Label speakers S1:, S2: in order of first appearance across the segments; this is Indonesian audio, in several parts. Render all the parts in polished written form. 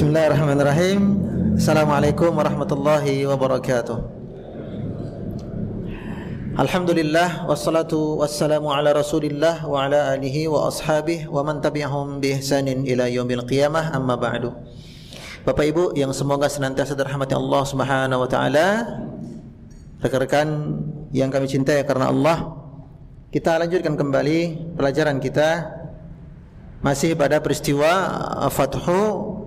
S1: Bismillahirrahmanirrahim. Assalamualaikum warahmatullahi wabarakatuh. Alhamdulillah wassalatu wassalamu ala Rasulillah wa ala alihi wa ashabihi wa man tabi'ahum bi ihsanin ila yaumil qiyamah, amma ba'du. Bapak Ibu yang semoga senantiasa dirahmati Allah Subhanahu wa taala, rekan-rekan yang kami cintai karena Allah, kita lanjutkan kembali pelajaran kita masih pada peristiwa Fathu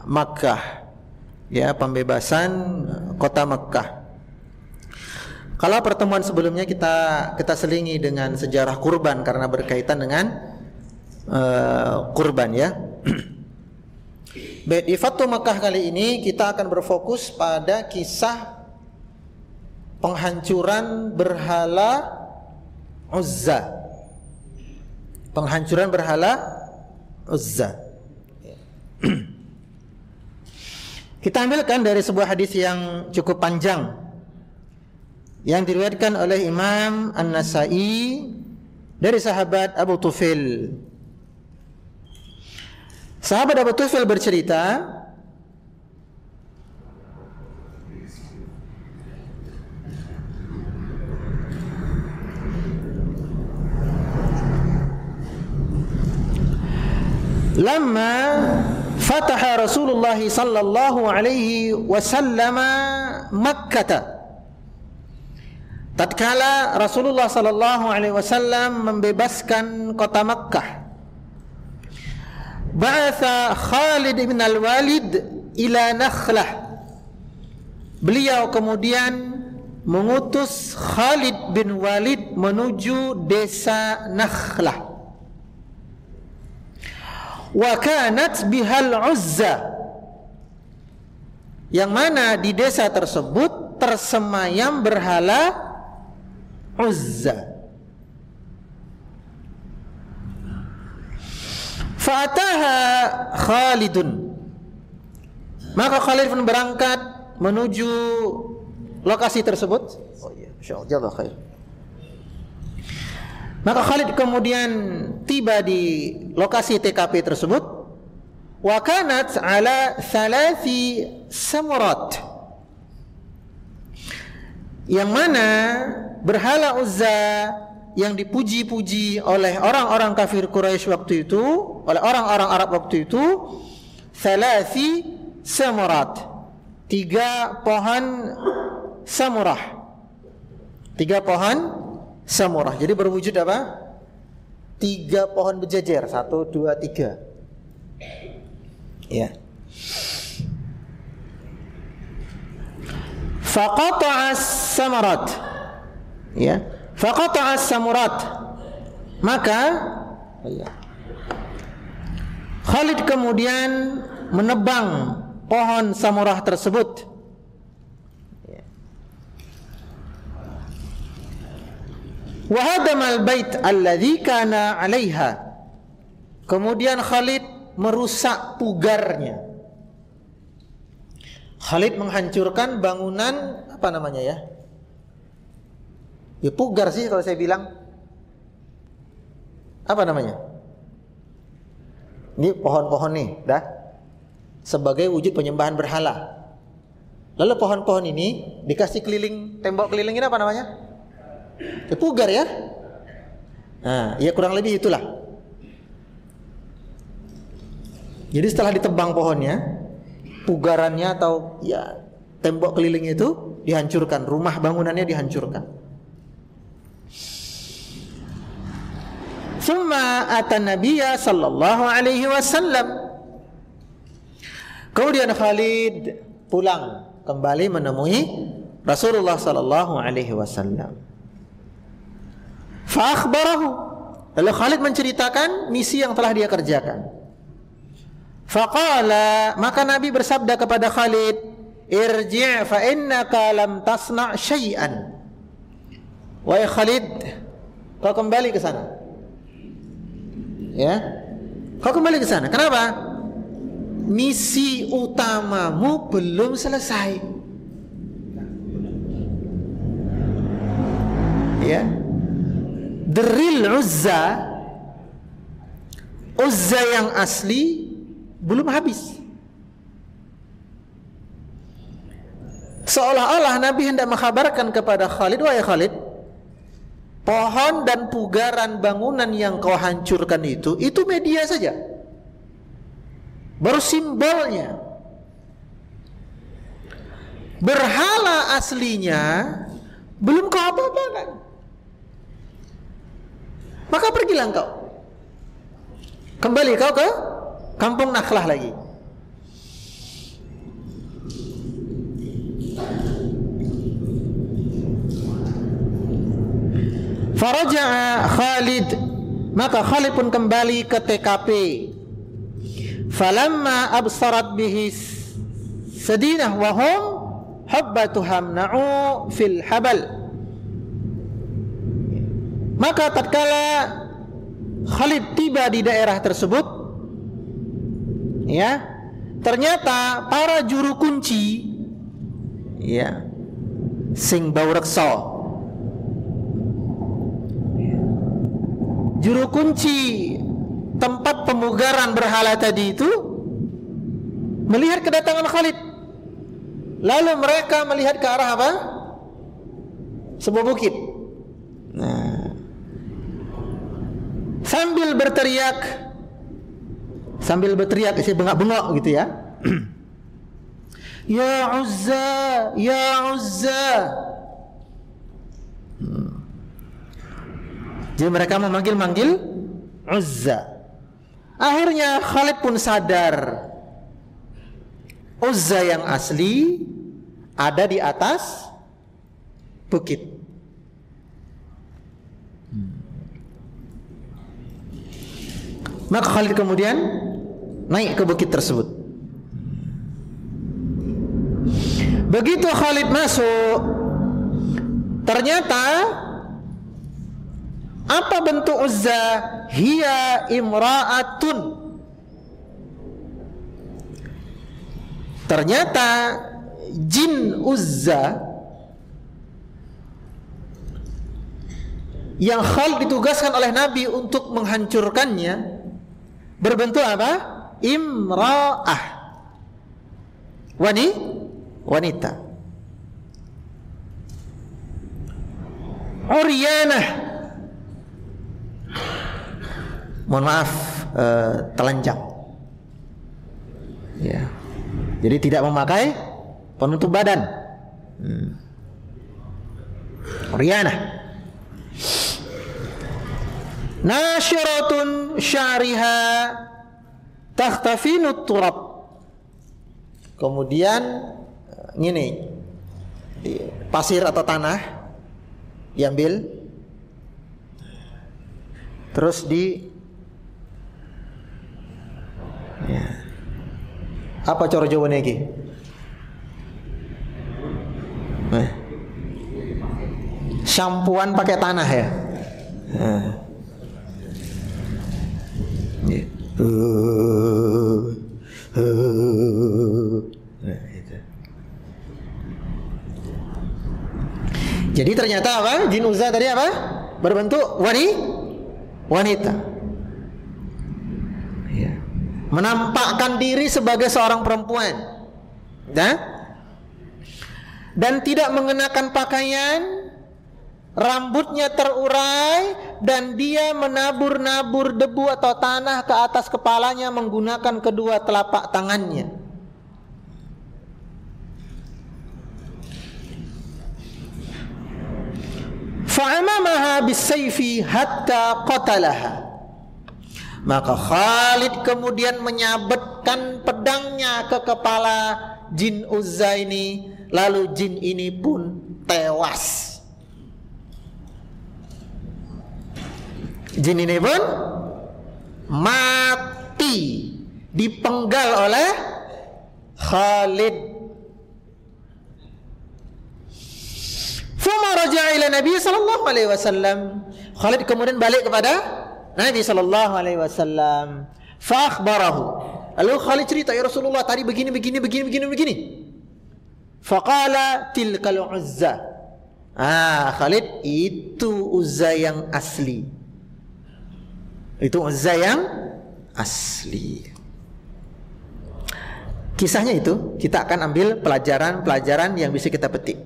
S1: Makkah, ya, pembebasan kota Makkah. Kalau pertemuan sebelumnya kita selingi dengan sejarah kurban karena berkaitan dengan kurban, ya. Baik, di Fathu Makkah kali ini kita akan berfokus pada kisah penghancuran berhala Uzza. Penghancuran berhala Uzza. Kita ambilkan dari sebuah hadis yang cukup panjang yang diriwayatkan oleh Imam An-Nasa'i dari sahabat Abu Tufail. Sahabat Abu Tufail bercerita, "Lamma fataha Rasulullah sallallahu alaihi wasallam Makkah." Tatkala Rasulullah sallallahu alaihi wasallam membebaskan kota Makkah, ba'atha Khalid bin al-Walid ila Nakhlah. Beliau kemudian mengutus Khalid bin Walid menuju desa Nakhlah. Wa kanat bihal Uzza, yang mana di desa tersebut tersemayam berhala Uzza. Fa'ataha Khalidun, maka Khalid pun berangkat menuju lokasi tersebut. Oh iya, insyaallah jazakallahu khair. Maka Khalid kemudian tiba di lokasi TKP tersebut. Wa kanat ala 3 samurat, yang mana berhala Uzza yang dipuji-puji oleh orang-orang kafir Quraisy waktu itu, oleh orang-orang Arab waktu itu, 3 samurat, 3 pohon samurah. 3 pohon samurah. Jadi berwujud apa? 3 pohon berjejer, 1, 2, 3. Ya. Faqata'as samarat. Ya. Faqata'as samurat. Maka Khalid kemudian menebang pohon samurah tersebut. Wa hadamal bait alladzi kana 'alaiha. Kemudian Khalid merusak pugarnya. Khalid menghancurkan bangunan, apa namanya ya? Ya pugar sih kalau saya bilang. Apa namanya? Ini pohon-pohon nih, dah. Sebagai wujud penyembahan berhala. Lalu pohon-pohon ini dikasih keliling, tembok keliling ini apa namanya? Ya, pugar ya. Nah, ya kurang lebih itulah. Jadi setelah ditebang pohonnya, pugarannya atau ya tembok keliling itu dihancurkan, rumah bangunannya dihancurkan. Summa atan nabiyya sallallahu alaihi wasallam. Kemudian Khalid pulang kembali menemui Rasulullah sallallahu alaihi wasallam. Fa akhbarahu, lalu Khalid menceritakan misi yang telah dia kerjakan. Faqala, maka Nabi bersabda kepada Khalid, irji' fa innaka lam tasna' syai'an. Wahai Khalid, kau kembali ke sana. Ya, kau kembali ke sana. Kenapa? Misi utamamu belum selesai. Ya, the real Uzza, Uzza yang asli belum habis. Seolah-olah Nabi hendak mengkhabarkan kepada Khalid, wahai Khalid, pohon dan pugaran bangunan yang kau hancurkan itu media saja, baru simbolnya. Berhala aslinya belum kau apa-apakan. Maka pergilah engkau, kembali kau ke kampung Nakhlah lagi. Faraja'a Khalid, maka Khalid pun kembali ke TKP. Falamma absarat bihi sadinah wa hum hubbatuhum na'u fil habal. Maka tatkala Khalid tiba di daerah tersebut, ya, ternyata para juru kunci, ya, sing bau reksa, juru kunci tempat pemugaran berhala tadi itu melihat kedatangan Khalid. Lalu mereka melihat ke arah apa? Sebuah bukit. Nah, sambil berteriak isi bengak-bengok gitu ya. Ya Uzza, ya Uzza. Jadi mereka memanggil-manggil Uzza. Akhirnya Khalid pun sadar Uzza yang asli ada di atas bukit. Maka Khalid kemudian naik ke bukit tersebut. Begitu Khalid masuk, ternyata apa bentuk Uzza? Hiya imra'atun. Ternyata jin Uzza yang Khalid ditugaskan oleh Nabi untuk menghancurkannya berbentuk apa? Imra'ah, wanita. Uryanah, mohon maaf, telanjang, ya. Jadi tidak memakai penutup badan. Uryanah. Nasyiratun syariha takhtafinut turab. Kemudian gini, pasir atau tanah diambil, terus ya. Apa cara jawabannya iki? Syampuan pakai tanah ya. Jadi ternyata apa? Jin Uzza tadi apa? Berbentuk wanita. Ya. Menampakkan diri sebagai seorang perempuan. Dan tidak mengenakan pakaian, rambutnya terurai, dan dia menabur-nabur debu atau tanah ke atas kepalanya menggunakan kedua telapak tangannya. Fa'amamaha bisayfi hatta qatalaha. Maka Khalid kemudian menyabetkan pedangnya ke kepala jin Uzza ini, lalu jin ini pun tewas. Jin ini pun mati, dipenggal oleh Khalid. Fama raja'a ila Nabi sallallahu alaihi wasallam. Khalid kemudian balik kepada Nabi sallallahu alaihi wasallam. Fa akhbarahu. Lalu Khalid cerita, ya Rasulullah, tadi begini. Faqala tilkal Uzza. Khalid, itu Uzza yang asli. Itu Uzza yang asli. kisahnya itu kita akan ambil pelajaran-pelajaran yang bisa kita petik.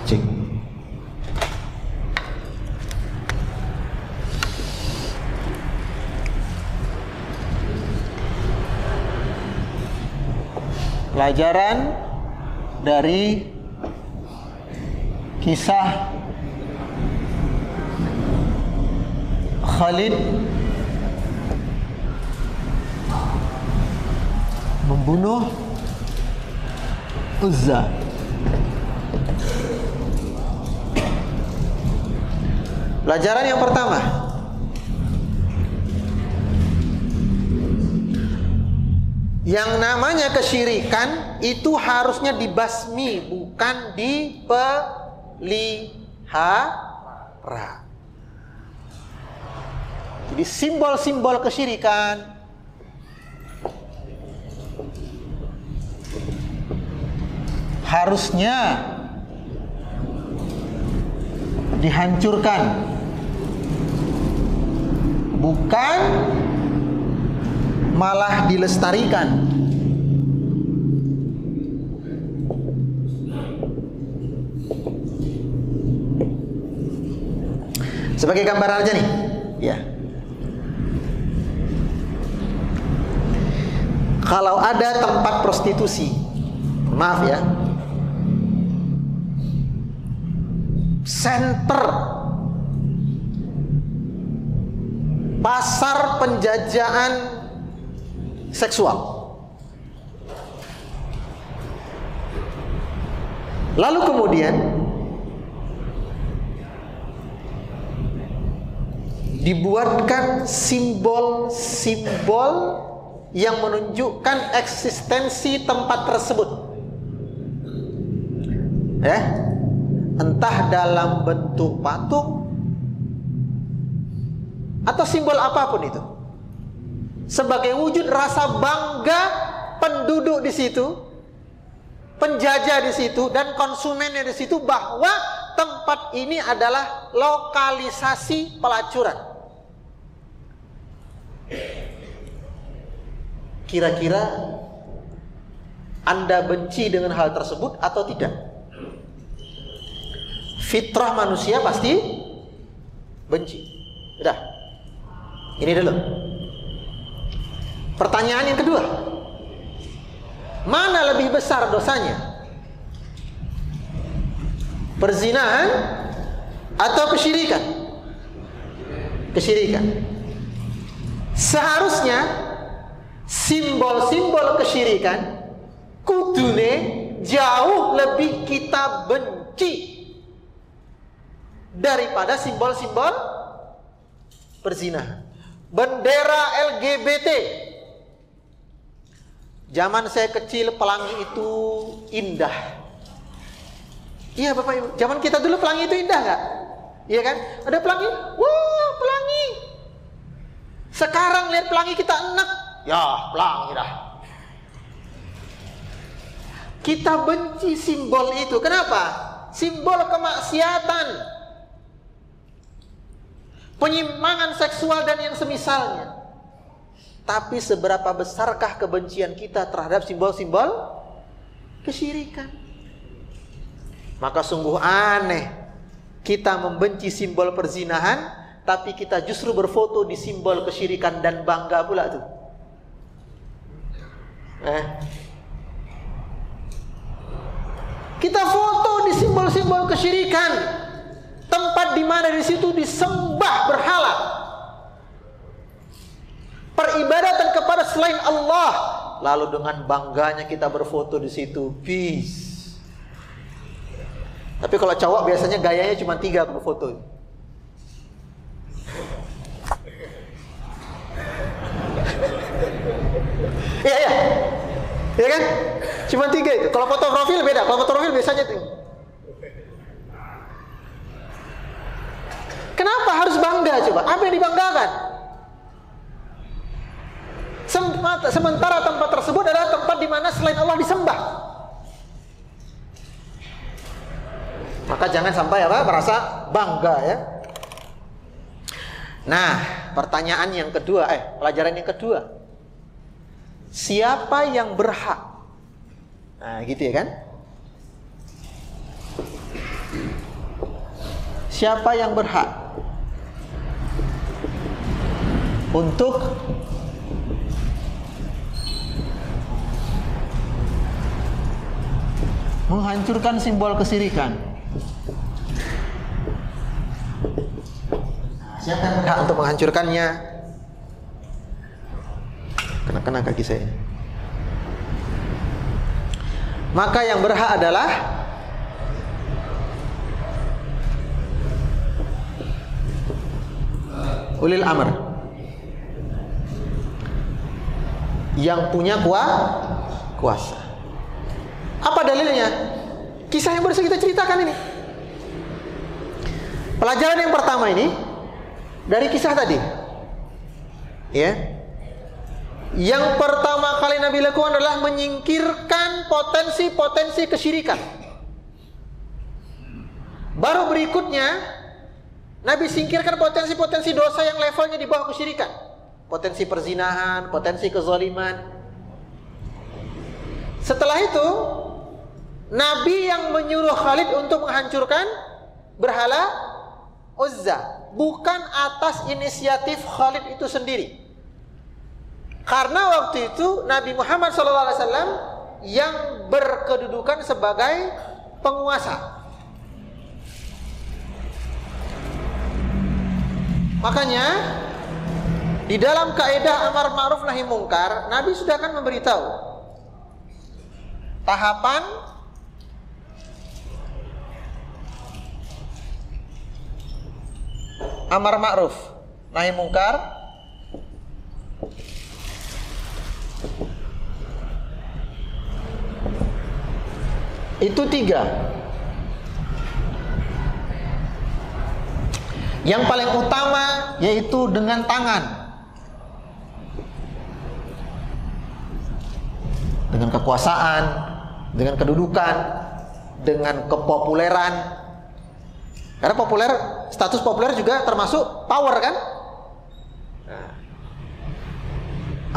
S1: Cik. Pelajaran dari kisah Khalid membunuh Uzza. Pelajaran yang pertama, yang namanya kesyirikan itu harusnya dibasmi, bukan dipelihara. Jadi simbol-simbol kesyirikan harusnya dihancurkan, bukan malah dilestarikan. Sebagai gambaran aja nih, ya. Kalau ada tempat prostitusi, maaf ya, center pasar penjajahan seksual, lalu kemudian dibuatkan simbol-simbol yang menunjukkan eksistensi tempat tersebut, entah dalam bentuk patung atau simbol apapun itu, sebagai wujud rasa bangga penduduk di situ, penjajah di situ, dan konsumennya di situ, bahwa tempat ini adalah lokalisasi pelacuran. Kira-kira Anda benci dengan hal tersebut atau tidak? Fitrah manusia pasti benci. Udah, ini dulu. Pertanyaan yang kedua, mana lebih besar dosanya? Perzinahan atau kesyirikan? Kesyirikan. Seharusnya simbol-simbol kesyirikan kudune jauh lebih kita benci daripada simbol-simbol perzinahan. Bendera LGBT, zaman saya kecil pelangi itu indah. Iya Bapak Ibu, zaman kita dulu pelangi itu indah nggak? Iya kan? Ada pelangi, wah pelangi. Sekarang lihat pelangi kita enak, ya pelangi dah. Kita benci simbol itu. Kenapa? Simbol kemaksiatan, penyimpangan seksual dan yang semisalnya. Tapi seberapa besarkah kebencian kita terhadap simbol-simbol kesyirikan? Maka sungguh aneh kita membenci simbol perzinahan, tapi kita justru berfoto di simbol kesyirikan dan bangga pula tuh. Kita foto di simbol-simbol kesyirikan, tempat di mana di situ disembah berhala, peribadatan kepada selain Allah, lalu dengan bangganya kita berfoto di situ. Peace. Tapi kalau cowok biasanya gayanya cuma 3 berfoto. Iya. Iya kan? Cuma 3 itu. Kalau foto profil beda. Kalau foto profil biasanya tuh. Kenapa harus bangga coba? Apa yang dibanggakan? Sementara tempat tersebut adalah tempat di mana selain Allah disembah. Maka jangan sampai merasa bangga ya. Nah, pertanyaan yang kedua, pelajaran yang kedua. Siapa yang berhak? Nah, gitu ya kan? Siapa yang berhak untuk menghancurkan simbol kesyirikan? Siapa yang berhak untuk menghancurkannya? Kena kaki saya. Maka yang berhak adalah ulil amr, yang punya kuasa. Apa dalilnya? Kisah yang baru kita ceritakan ini. Pelajaran yang pertama ini dari kisah tadi, ya. Yang pertama kali Nabi lakukan adalah menyingkirkan potensi-potensi kesyirikan. Baru berikutnya Nabi singkirkan potensi-potensi dosa yang levelnya di bawah kesyirikan. Potensi perzinahan, potensi kezaliman. Setelah itu Nabi yang menyuruh Khalid untuk menghancurkan berhala Uzza, bukan atas inisiatif Khalid itu sendiri. Karena waktu itu Nabi Muhammad SAW yang berkedudukan sebagai penguasa. Makanya di dalam kaidah amar ma'ruf nahi mungkar, Nabi sudah akan memberitahu tahapan amar ma'ruf nahi mungkar. Itu 3. Yang paling utama yaitu dengan tangan, dengan kekuasaan, dengan kedudukan, dengan kepopuleran. Karena status populer juga termasuk power kan?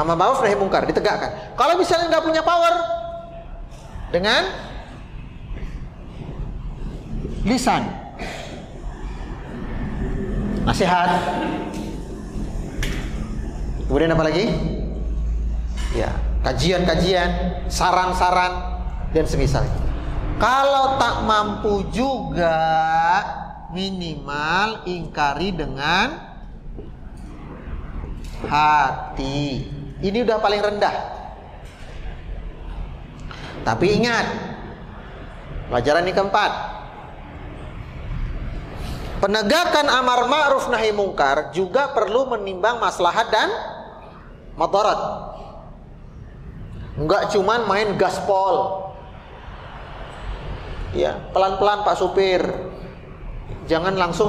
S1: Amar ma'ruf nahi mungkar ditegakkan. Kalau misalnya nggak punya power, dengan lisan, nasihat. Kemudian apa lagi? Ya, kajian-kajian, saran-saran dan semisal. Kalau tak mampu juga, minimal ingkari dengan hati. Ini udah paling rendah. Tapi ingat, pelajaran yang keempat, penegakan amar ma'ruf nahi mungkar juga perlu menimbang maslahat dan madarat. Enggak cuman main gaspol. Ya, pelan-pelan Pak Supir. Jangan langsung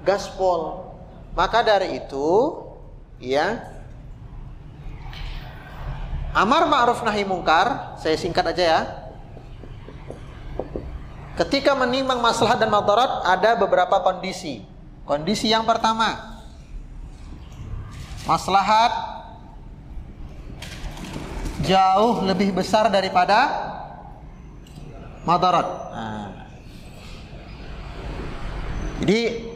S1: gaspol. Maka dari itu, ya, amar ma'ruf nahi mungkar, saya singkat aja ya. Ketika menimbang maslahat dan madarat ada beberapa kondisi. Kondisi yang pertama, maslahat jauh lebih besar daripada madarat. Jadi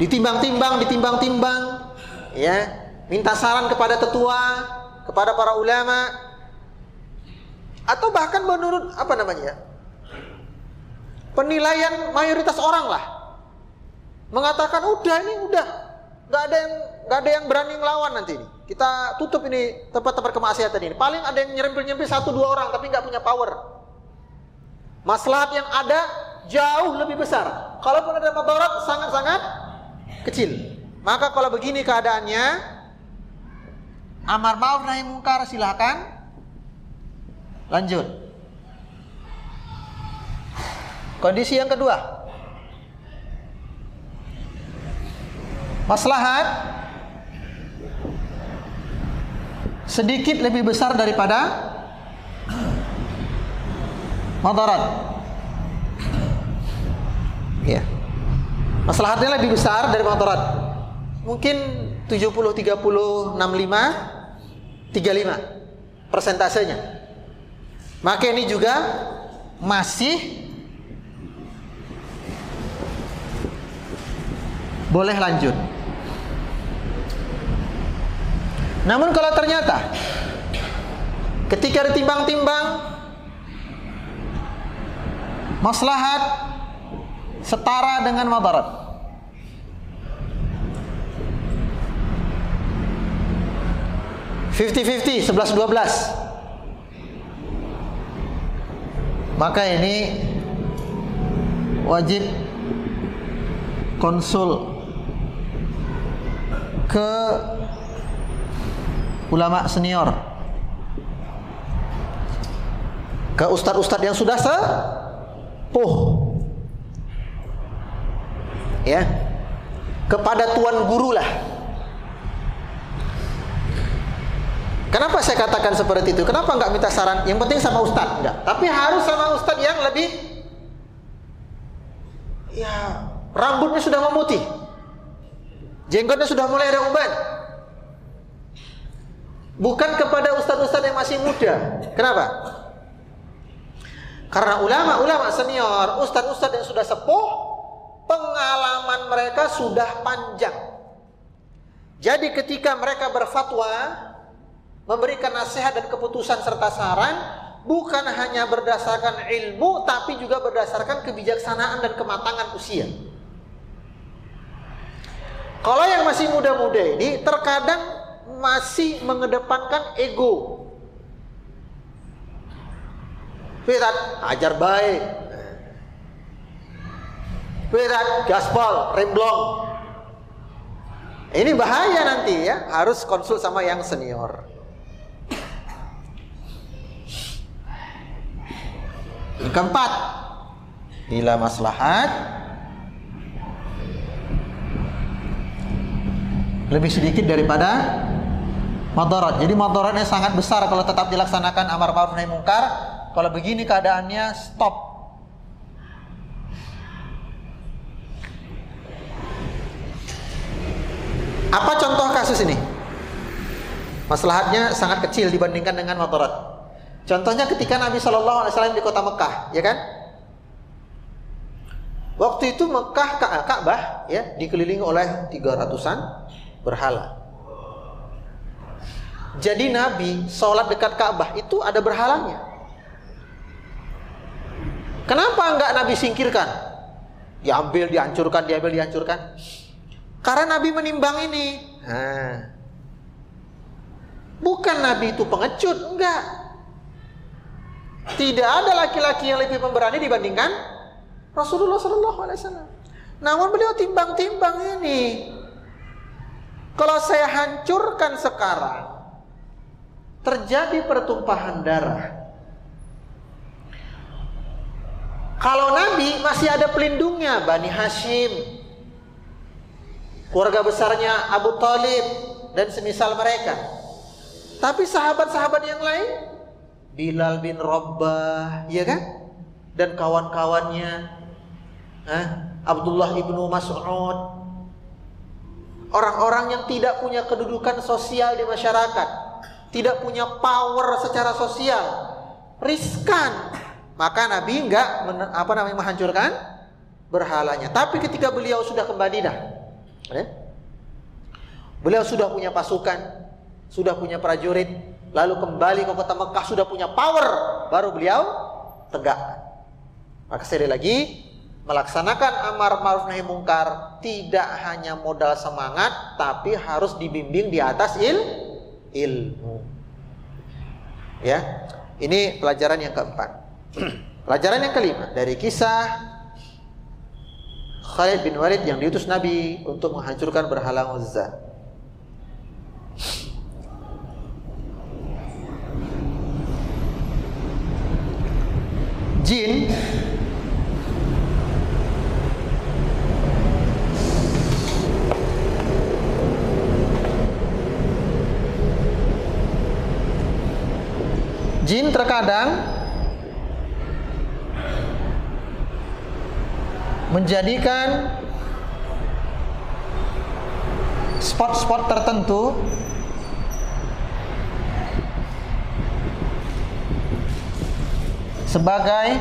S1: ditimbang-timbang, ya, minta saran kepada tetua, kepada para ulama, atau bahkan menurut penilaian mayoritas orang lah, mengatakan udah nggak ada yang berani ngelawan nanti ini. Kita tutup ini tempat-tempat kemaksiatan ini. Paling ada yang nyerempil 1-2 orang tapi nggak punya power. Maslahat yang ada jauh lebih besar. Kalaupun ada madarat sangat-sangat kecil. Maka kalau begini keadaannya, amar ma'ruf nahi mungkar silakan lanjut. Kondisi yang kedua, maslahat sedikit lebih besar daripada madarat. Ya. Maslahatnya lebih besar dari mudarat. Mungkin 70 30 65 35 persentasenya. Maka ini juga masih boleh lanjut. Namun kalau ternyata ketika ditimbang-timbang maslahat setara dengan madarat, (50-50) 11-12, maka ini wajib konsul ke ulama senior, ke ustadz-ustadz yang sudah sepuh, ya, kepada tuan guru lah. Kenapa saya katakan seperti itu? Kenapa enggak minta saran? Yang penting sama ustadz, enggak. Tapi harus sama ustadz yang lebih, ya, rambutnya sudah memutih, jenggotnya sudah mulai ada uban. Bukan kepada ustadz-ustadz yang masih muda. Kenapa? Karena ulama-ulama senior, ustadz-ustadz yang sudah sepuh, pengalaman mereka sudah panjang. Jadi ketika mereka berfatwa, memberikan nasihat dan keputusan serta saran, bukan hanya berdasarkan ilmu, tapi juga berdasarkan kebijaksanaan dan kematangan usia. Kalau yang masih muda-muda ini terkadang masih mengedepankan ego. Pirat, ajar baik. Pirat, gaspol, remblong. Ini bahaya nanti ya, harus konsul sama yang senior. Yang keempat, bila maslahat lebih sedikit daripada madarat. Jadi madaratnya sangat besar kalau tetap dilaksanakan amar ma'ruf nahi munkar. Kalau begini keadaannya, stop. Apa contoh kasus ini? Maslahatnya sangat kecil dibandingkan dengan madarat. Contohnya ketika Nabi SAW di kota Mekah, ya kan? Waktu itu Mekah, Ka'bah ya, dikelilingi oleh 300-an berhala. Jadi Nabi sholat dekat Ka'bah itu ada berhalanya. Kenapa enggak Nabi singkirkan? Diambil, dihancurkan, diambil, dihancurkan. Karena Nabi menimbang ini. Bukan Nabi itu pengecut, enggak. Tidak ada laki-laki yang lebih pemberani dibandingkan Rasulullah SAW. Namun beliau timbang-timbang ini. Kalau saya hancurkan sekarang, terjadi pertumpahan darah. Kalau Nabi masih ada pelindungnya, Bani Hashim, keluarga besarnya Abu Talib dan semisal mereka. Tapi sahabat-sahabat yang lain, Bilal bin Rabah, ya kan? Dan kawan-kawannya, Abdullah ibnu Mas'ud, orang-orang yang tidak punya kedudukan sosial di masyarakat, tidak punya power secara sosial, riskan. Maka Nabi enggak menghancurkan berhalanya. Tapi ketika beliau sudah ke Madinah, beliau sudah punya pasukan, sudah punya prajurit, lalu kembali ke kota Mekah sudah punya power, baru beliau tegakkan. Maka sekali lagi, melaksanakan amar ma'ruf nahi munkar tidak hanya modal semangat, tapi harus dibimbing di atas ilmu. Ya, ini pelajaran yang keempat. Pelajaran yang kelima dari kisah Khalid bin Walid yang diutus Nabi untuk menghancurkan berhala Uzza. Jin terkadang menjadikan spot-spot tertentu sebagai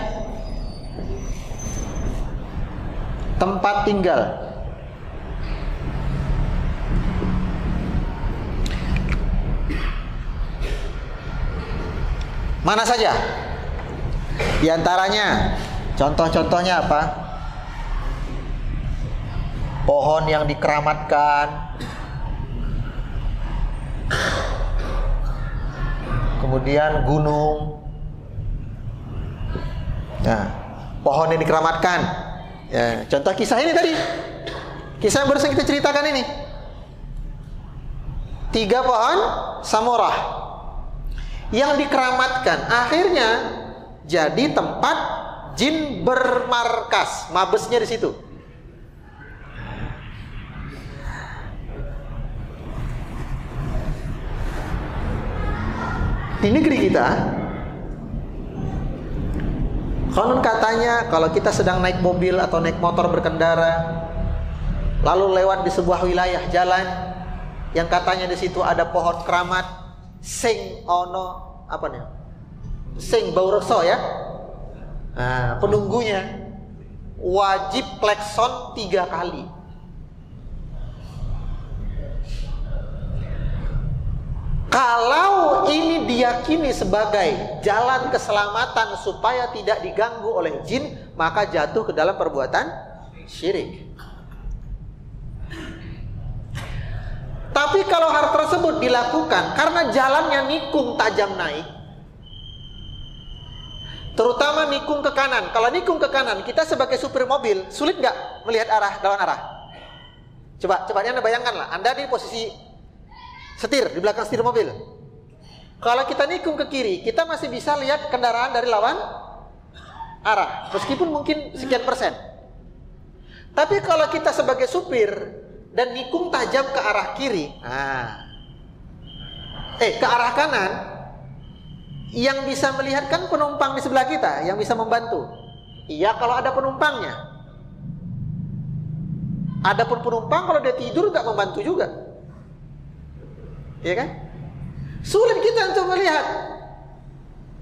S1: tempat tinggal. Mana saja? Di antaranya, contoh-contohnya apa? Pohon yang dikeramatkan, kemudian gunung. Nah, pohon yang dikeramatkan. Ya, contoh kisah ini tadi. Kisah yang barusan kita ceritakan ini. 3 pohon samurah yang dikeramatkan, akhirnya jadi tempat jin bermarkas, mabesnya di situ. Di negeri kita, konon katanya kalau kita sedang naik mobil atau naik motor berkendara, lalu lewat di sebuah wilayah jalan yang katanya di situ ada pohon keramat, sing ono apa nih? Sing bau reso ya. Nah, penunggunya wajib klakson 3 kali. Kalau ini diyakini sebagai jalan keselamatan supaya tidak diganggu oleh jin, maka jatuh ke dalam perbuatan syirik. Tapi kalau hal tersebut dilakukan karena jalannya nikung tajam naik, terutama nikung ke kanan. Kalau nikung ke kanan, kita sebagai supir mobil sulit nggak melihat lawan arah? Coba Anda bayangkanlah, Anda di posisi setir, di belakang setir mobil. Kalau kita nikung ke kiri, kita masih bisa lihat kendaraan dari lawan arah, meskipun mungkin sekian persen. Tapi kalau kita sebagai supir dan nikung tajam ke arah kiri, ke arah kanan, yang bisa melihat kan penumpang di sebelah kita, yang bisa membantu. Iya kalau ada penumpangnya. Adapun penumpang kalau dia tidur nggak membantu juga. Iya kan? Sulit kita untuk melihat.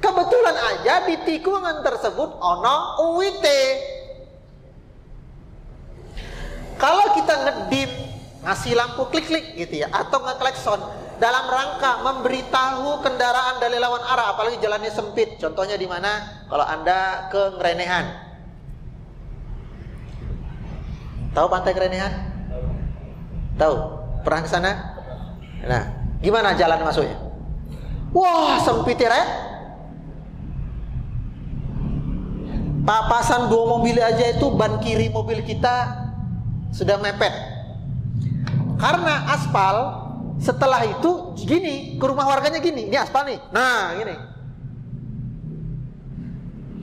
S1: Kebetulan aja di tikungan tersebut ono UIT. Kalau kita ngedim, ngasih lampu klik-klik gitu ya, atau ngeklakson dalam rangka memberitahu kendaraan dari lawan arah, apalagi jalannya sempit. Contohnya di mana? Kalau Anda ke Ngerenehan. Tahu Pantai Ngerenehan? Tahu? Pernah ke sana? Nah, gimana jalan masuknya? Wah, sempit ya. Papasan 2 mobil aja itu ban kiri mobil kita sudah mepet. Karena aspal, setelah itu gini, ke rumah warganya gini, ini aspal nih. Nah, gini.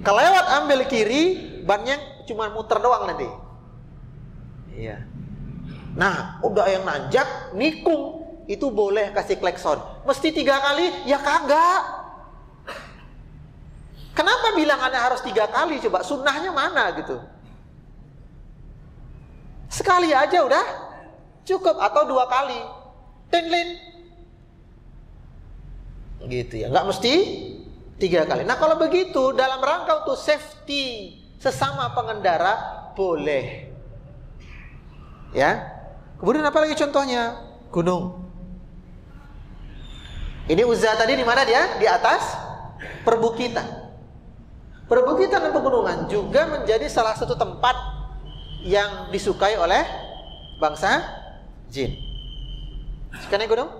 S1: Kelewat ambil kiri, bannya cuma muter doang nanti. Iya. Nah, udah yang nanjak, nikung, itu boleh kasih klakson. Mesti 3 kali? Ya kagak. Kenapa bilangannya harus 3 kali? Coba sunnahnya mana gitu? Sekali aja udah cukup, atau 2 kali. Tinlin. Gitu ya, nggak mesti 3 kali. Nah kalau begitu, dalam rangka untuk safety sesama pengendara, boleh. Ya. Kemudian apa lagi contohnya? Gunung. Ini Uzza tadi di mana dia? Di atas perbukitan. Perbukitan dan pegunungan juga menjadi salah satu tempat yang disukai oleh bangsa jin. Suka naik gunung?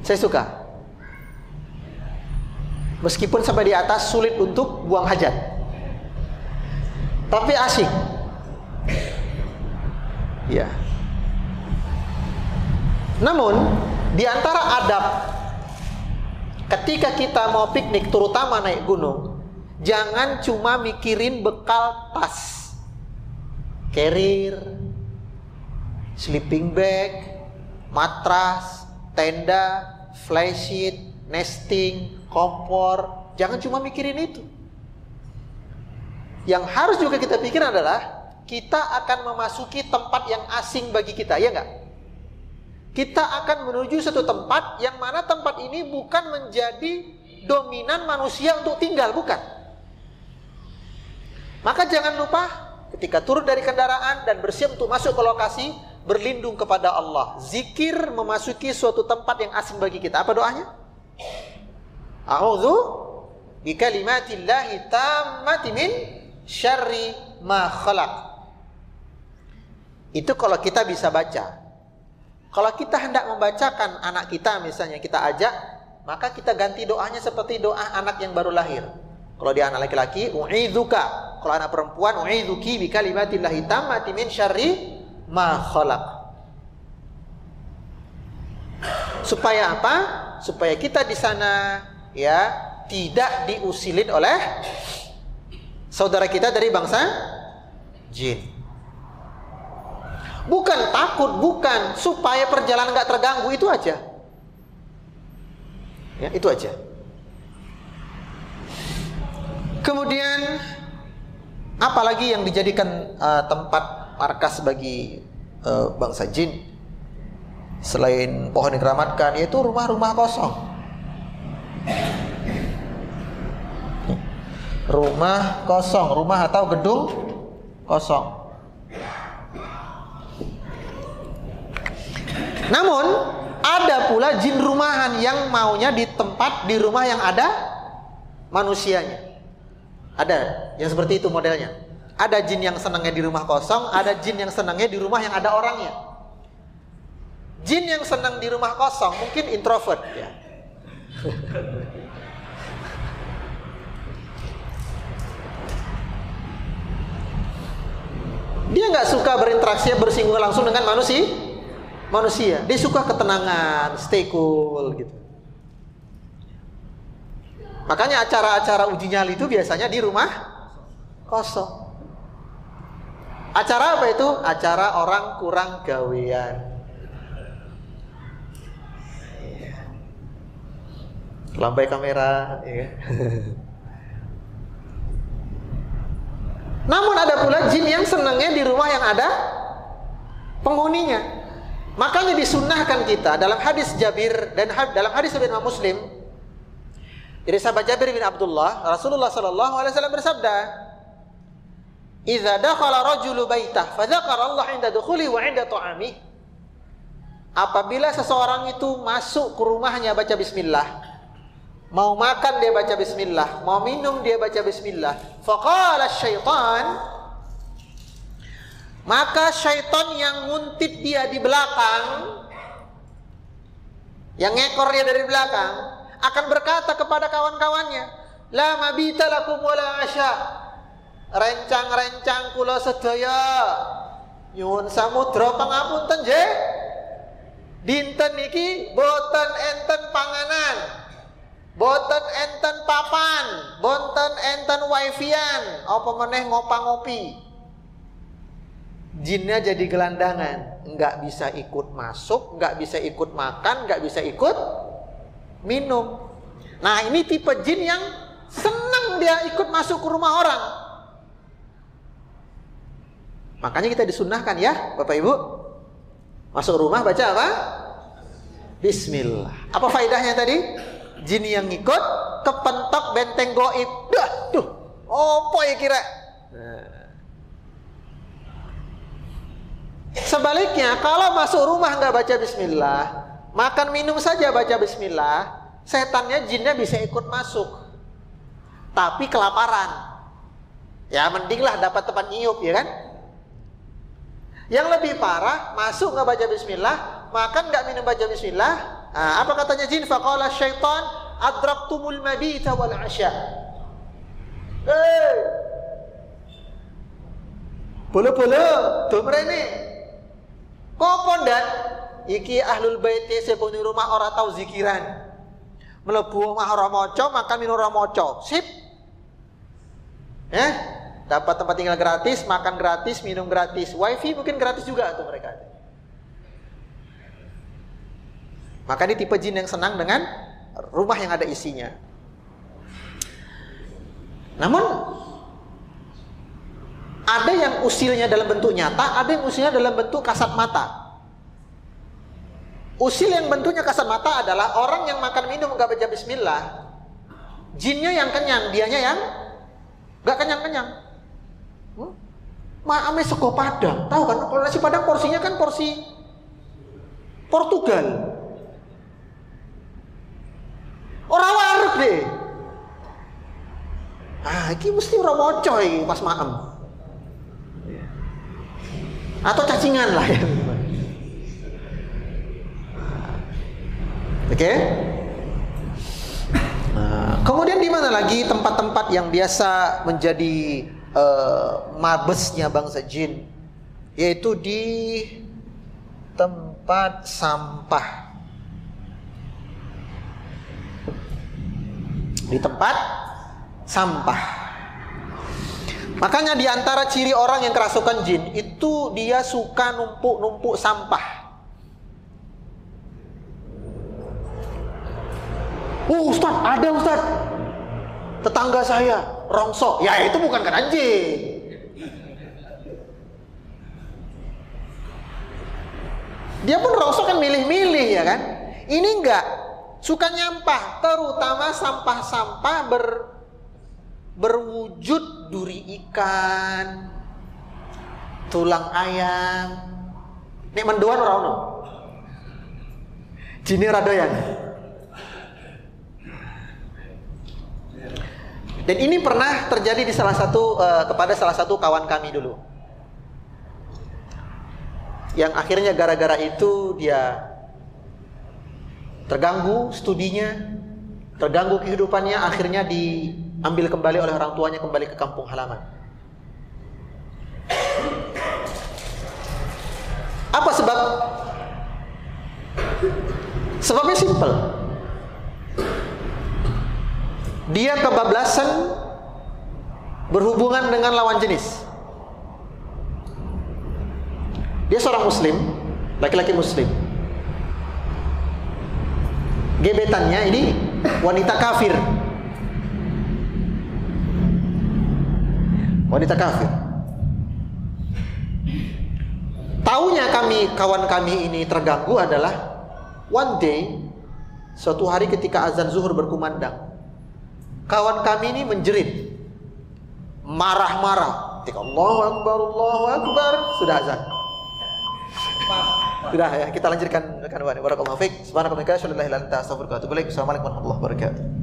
S1: Saya suka. Meskipun sampai di atas sulit untuk buang hajat, tapi asik. Ya. Namun di antara adab ketika kita mau piknik, terutama naik gunung, jangan cuma mikirin bekal tas, carrier, sleeping bag, matras, tenda, flysheet, nesting, kompor. Jangan cuma mikirin itu. Yang harus juga kita pikir adalah kita akan memasuki tempat yang asing bagi kita, ya enggak? Kita akan menuju satu tempat yang mana tempat ini bukan menjadi dominan manusia untuk tinggal, bukan. Maka jangan lupa ketika turun dari kendaraan dan bersiap untuk masuk ke lokasi, berlindung kepada Allah. Zikir memasuki suatu tempat yang asing bagi kita. Apa doanya? A'udzu bikalimatillahi tammati min syarri ma khalaq. Itu kalau kita bisa baca. Kalau kita hendak membacakan anak kita, misalnya kita ajak, maka kita ganti doanya seperti doa anak yang baru lahir. Kalau dia anak laki-laki, u'idzuka. Kalau anak perempuan, u'idzuki bikalimatillahi tammati min syarri ma khalaq. Supaya apa? Supaya kita di sana ya tidak diusilin oleh saudara kita dari bangsa jin. Bukan takut, bukan, supaya perjalanan nggak terganggu, itu aja. Ya, itu aja. Kemudian apalagi yang dijadikan tempat markas bagi bangsa jin selain pohon yang dikeramatkan, yaitu rumah-rumah kosong. Rumah kosong, rumah atau gedung kosong. Namun ada pula jin rumahan yang maunya di tempat di rumah yang ada manusianya. Ada yang seperti itu modelnya. Ada jin yang senangnya di rumah kosong, ada jin yang senangnya di rumah yang ada orangnya. Jin yang senang di rumah kosong mungkin introvert ya. Dia nggak suka berinteraksi bersinggungan langsung dengan manusia. Dia suka ketenangan, stay cool gitu. Makanya acara-acara uji nyali itu biasanya di rumah kosong. Acara apa itu? Acara orang kurang gawean. Lambai kamera ya. Namun ada pula jin yang senangnya di rumah yang ada penghuninya. Makanya disunnahkan kita dalam hadis Jabir dan dalam hadis Imam Muslim dari sahabat Jabir bin Abdullah, Rasulullah sallallahu alaihi wasallam bersabda, "Idza dakhala rajulu baitah, fa dzakara Allah 'inda dukhuli wa 'inda ta'ami." Apabila seseorang itu masuk ke rumahnya baca bismillah, mau makan dia baca bismillah, mau minum dia baca bismillah, faqala syaitan, maka syaitan yang nguntit dia di belakang, yang ngekor dia dari belakang, akan berkata kepada kawan-kawannya, la mabita lakum wala asya, rencang-rencang kula sedaya nyuwun samudra pangapunten nggih, dinten iki boten enten panganan, boten enten papan, boten enten wifi-an, apa meneh ngopa-ngopi. Jinnya jadi gelandangan, nggak bisa ikut masuk, nggak bisa ikut makan, nggak bisa ikut minum. Nah ini tipe jin yang senang dia ikut masuk ke rumah orang. Makanya kita disunnahkan ya Bapak Ibu, masuk rumah baca apa? Bismillah. Apa faedahnya tadi? Jin yang ikut kepentok benteng goib. Duh, opo ya kira? Sebaliknya, kalau masuk rumah nggak baca bismillah, makan minum saja baca bismillah, setannya jinnya bisa ikut masuk, tapi kelaparan. Ya mendinglah dapat tempat nyiup, ya kan? Yang lebih parah, masuk nggak baca bismillah, makan nggak minum baca bismillah. Nah, apa katanya jin? Faqala syaitan adraktumul mabita wal asya. Bolo-bolo, domrene. Kopon dan iki ahlul bait sepuni rumah ora tau zikiran. Mlebu omah ora maca, makan minum ora maca. Sip. Dapat tempat tinggal gratis, makan gratis, minum gratis, wifi mungkin gratis juga tuh mereka. Maka ini tipe jin yang senang dengan rumah yang ada isinya. Namun Ada yang usilnya dalam bentuk nyata, ada yang usilnya dalam bentuk kasat mata. Usil yang bentuknya kasat mata adalah orang yang makan minum enggak baca bismillah, jinnya yang kenyang, dianya yang enggak kenyang-kenyang. Ame sego Padang, tahu kan? Kalau nasi Padang porsinya kan porsi Portugal. Orang wareg deh. Ini mesti orang mocoy pas maem. Atau cacingan lah ya. Oke. Kemudian di mana lagi tempat-tempat yang biasa menjadi mabesnya bangsa jin, yaitu di tempat sampah. Di tempat sampah. Makanya di antara ciri orang yang kerasukan jin itu dia suka numpuk-numpuk sampah. Ustaz, ada Ustaz. Tetangga saya rongsok. Ya itu bukan kena jin. Dia pun rongsok kan milih-milih ya kan. Ini enggak, suka nyampah, terutama sampah-sampah berwujud duri ikan, tulang ayam. Nek mendoan ora ono. Jine ra doyan. Dan ini pernah terjadi di kepada salah satu kawan kami dulu. Yang akhirnya gara-gara itu dia terganggu studinya, terganggu kehidupannya, akhirnya diambil kembali oleh orang tuanya kembali ke kampung halaman. Apa sebab? Sebabnya simpel. Dia kebablasan berhubungan dengan lawan jenis. Dia seorang muslim, laki-laki muslim. Gebetannya ini wanita kafir. Wanita kafir. Taunya kawan kami ini terganggu adalah one day, suatu hari ketika azan zuhur berkumandang, kawan kami ini menjerit, marah-marah. Ketika Allahu Akbar, sudah azan. Sudah ya, kita lanjutkan rekan-rekan. Barakallahu fiik. Subhanakallahumma wa bihamdika, asyhadu an la ilaha illa anta, astaghfiruka wa atubu ilaik. Assalamualaikum warahmatullahi wabarakatuh.